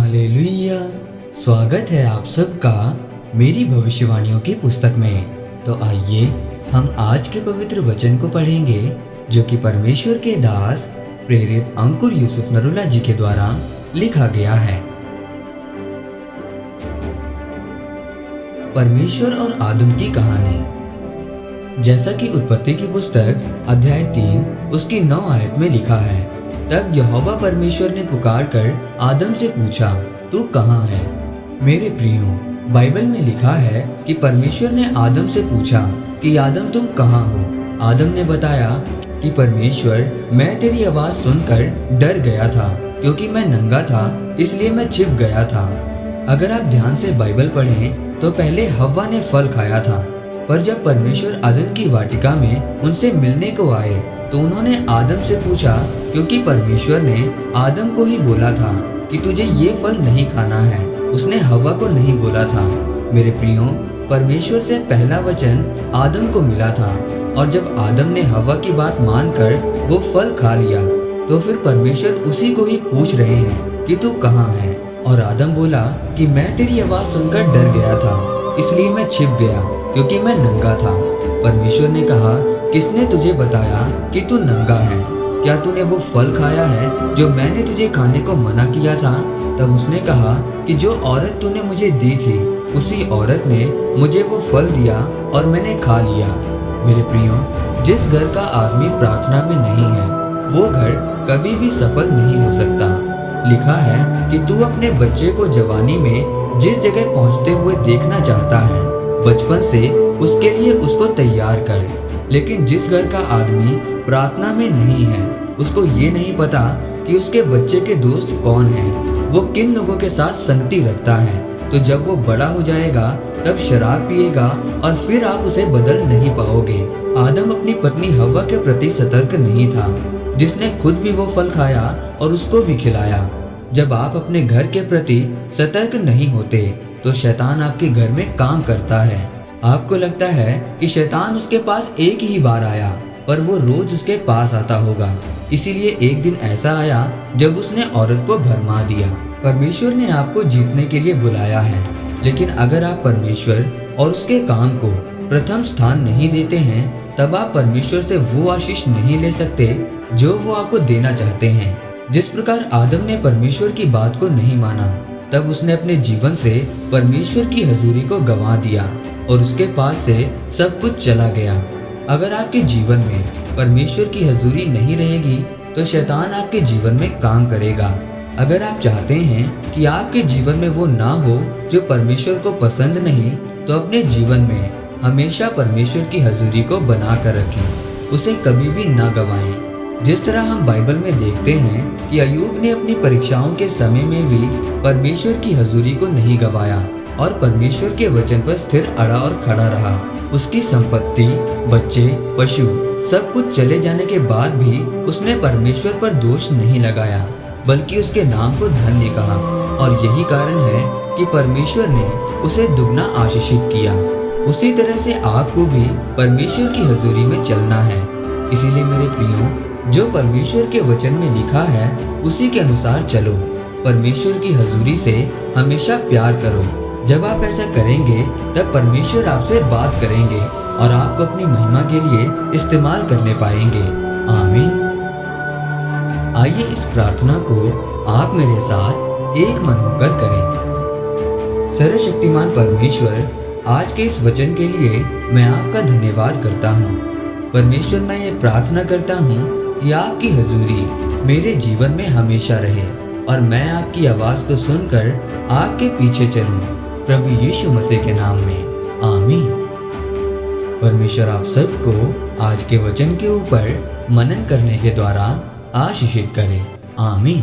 Hallelujah. स्वागत है आप सबका मेरी भविष्यवाणियों की पुस्तक में। तो आइए हम आज के पवित्र वचन को पढ़ेंगे जो कि परमेश्वर के दास प्रेरित अंकुर यूसुफ नरुला जी के द्वारा लिखा गया है। परमेश्वर और आदम की कहानी। जैसा कि उत्पत्ति की पुस्तक अध्याय 3 उसकी 9 आयत में लिखा है, तब यहोवा परमेश्वर ने पुकार कर आदम से पूछा, तू कहाँ है? मेरे प्रियो, बाइबल में लिखा है कि परमेश्वर ने आदम से पूछा कि आदम तुम कहाँ हो? आदम ने बताया कि परमेश्वर, मैं तेरी आवाज सुनकर डर गया था क्योंकि मैं नंगा था, इसलिए मैं छिप गया था। अगर आप ध्यान से बाइबल पढ़ें तो पहले हव्वा ने फल खाया था, पर जब परमेश्वर अदन की वाटिका में उनसे मिलने को आए तो उन्होंने आदम से पूछा, क्योंकि परमेश्वर ने आदम को ही बोला था कि तुझे ये फल नहीं खाना है, उसने हव्वा को नहीं बोला था। मेरे प्रियो, परमेश्वर से पहला वचन आदम को मिला था और जब आदम ने हव्वा की बात मानकर वो फल खा लिया तो फिर परमेश्वर उसी को ही पूछ रहे हैं कि तू कहाँ है? और आदम बोला कि मैं तेरी आवाज सुनकर डर गया था, इसलिए मैं छिप गया क्योंकि मैं नंगा था। परमेश्वर ने कहा, किसने तुझे बताया कि तू नंगा है? क्या तूने वो फल खाया है जो मैंने तुझे खाने को मना किया था? तब उसने कहा कि जो औरत तूने मुझे दी थी उसी औरत ने मुझे वो फल दिया और मैंने खा लिया। मेरे प्रियो, जिस घर का आदमी प्रार्थना में नहीं है वो घर कभी भी सफल नहीं हो सकता। लिखा है कि तू अपने बच्चे को जवानी में जिस जगह पहुंचते हुए देखना चाहता है, बचपन से उसके लिए उसको तैयार कर। लेकिन जिस घर का आदमी प्रार्थना में नहीं है उसको ये नहीं पता कि उसके बच्चे के दोस्त कौन हैं, वो किन लोगों के साथ संगति रखता है। तो जब वो बड़ा हो जाएगा तब शराब पिएगा और फिर आप उसे बदल नहीं पाओगे। आदम अपनी पत्नी हव्वा के प्रति सतर्क नहीं था, जिसने खुद भी वो फल खाया और उसको भी खिलाया। जब आप अपने घर के प्रति सतर्क नहीं होते तो शैतान आपके घर में काम करता है। आपको लगता है कि शैतान उसके पास एक ही बार आया, पर वो रोज उसके पास आता होगा। इसीलिए एक दिन ऐसा आया जब उसने औरत को भरमा दिया। परमेश्वर ने आपको जीतने के लिए बुलाया है, लेकिन अगर आप परमेश्वर और उसके काम को प्रथम स्थान नहीं देते हैं तब आप परमेश्वर से वो आशीष नहीं ले सकते जो वो आपको देना चाहते हैं। जिस प्रकार आदम ने परमेश्वर की बात को नहीं माना, तब उसने अपने जीवन से परमेश्वर की हजूरी को गंवा दिया और उसके पास से सब कुछ चला गया। अगर आपके जीवन में परमेश्वर की हजूरी नहीं रहेगी तो शैतान आपके जीवन में काम करेगा। अगर आप चाहते हैं कि आपके जीवन में वो ना हो जो परमेश्वर को पसंद नहीं, तो अपने जीवन में हमेशा परमेश्वर की हजूरी को बना कर रखें, उसे कभी भी ना गंवाएं। जिस तरह हम बाइबल में देखते हैं कि अय्यूब ने अपनी परीक्षाओं के समय में भी परमेश्वर की हजूरी को नहीं गंवाया और परमेश्वर के वचन पर स्थिर अड़ा और खड़ा रहा। उसकी संपत्ति, बच्चे, पशु सब कुछ चले जाने के बाद भी उसने परमेश्वर पर दोष नहीं लगाया, बल्कि उसके नाम को धन्य कहा। और यही कारण है कि परमेश्वर ने उसे दुगना आशीषित किया। उसी तरह से आपको भी परमेश्वर की हजूरी में चलना है। इसीलिए मेरे प्रियो, जो परमेश्वर के वचन में लिखा है उसी के अनुसार चलो। परमेश्वर की हजूरी से हमेशा प्यार करो। जब आप ऐसा करेंगे तब परमेश्वर आपसे बात करेंगे और आपको अपनी महिमा के लिए इस्तेमाल करने पाएंगे। आमीन। आइए इस प्रार्थना को आप मेरे साथ एक मन होकर करें। सर्वशक्तिमान परमेश्वर, आज के इस वचन के लिए मैं आपका धन्यवाद करता हूँ। परमेश्वर, मैं ये प्रार्थना करता हूँ कि आपकी हजूरी मेरे जीवन में हमेशा रहे और मैं आपकी आवाज को सुनकर आपके पीछे चलूं, प्रभु यीशु मसीह के नाम में। आमीन। परमेश्वर आप सबको आज के वचन के ऊपर मनन करने के द्वारा आशीषित करे। आमीन।